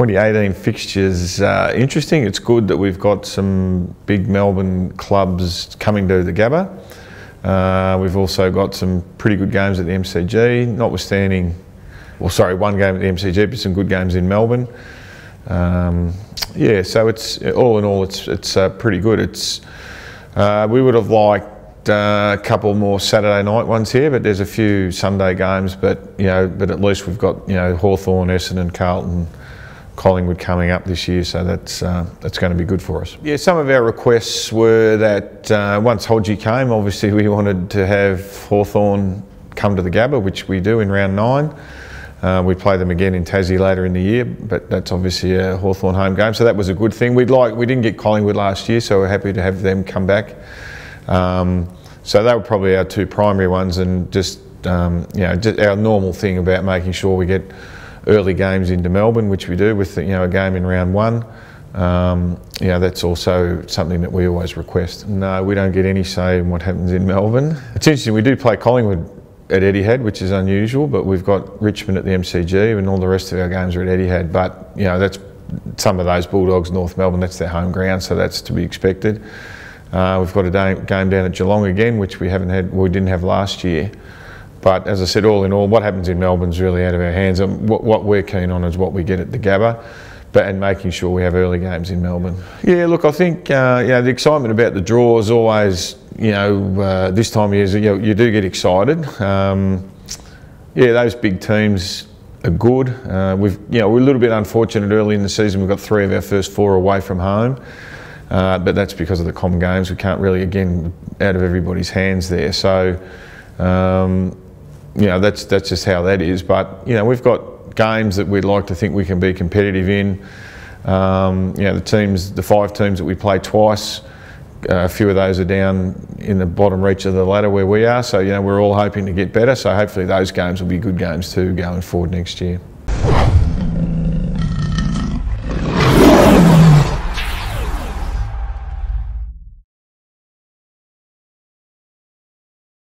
2018 fixture's interesting. It's good that we've got some big Melbourne clubs coming to the Gabba. We've also got some pretty good games at the MCG, notwithstanding, one game at the MCG, but some good games in Melbourne. Yeah, so it's all in all, it's pretty good. We would have liked a couple more Saturday night ones here, but there's a few Sunday games. But at least we've got Hawthorn, Essendon, Carlton, Collingwood coming up this year, so that's going to be good for us. Yeah, some of our requests were that once Hodgie came, obviously we wanted to have Hawthorn come to the Gabba, which we do in round 9. We play them again in Tassie later in the year, but that's obviously a Hawthorn home game, so that was a good thing. We didn't get Collingwood last year, so we're happy to have them come back. So they were probably our two primary ones, and just our normal thing about making sure we get early games into Melbourne, which we do with a game in round 1. That's also something that we always request. No, we don't get any say in what happens in Melbourne. It's interesting, we do play Collingwood at Etihad, which is unusual, but we've got Richmond at the MCG and all the rest of our games are at Etihad. But that's some of those Bulldogs, North Melbourne, that's their home ground, so that's to be expected. We've got a game down at Geelong again, which we didn't have last year. But as I said, all in all, what happens in Melbourne's really out of our hands. And what we're keen on is what we get at the Gabba, and making sure we have early games in Melbourne. Yeah, look, I think the excitement about the draw is always, this time of year, you do get excited. Those big teams are good. We're a little bit unfortunate early in the season. We've got 3 of our first 4 away from home, but that's because of the common games. We can't really, again, out of everybody's hands there. So. That's just how that is. But we've got games that we'd like to think we can be competitive in. The 5 teams that we play twice, a few of those are down in the bottom reach of the ladder where we are. So we're all hoping to get better. So hopefully those games will be good games too going forward next year.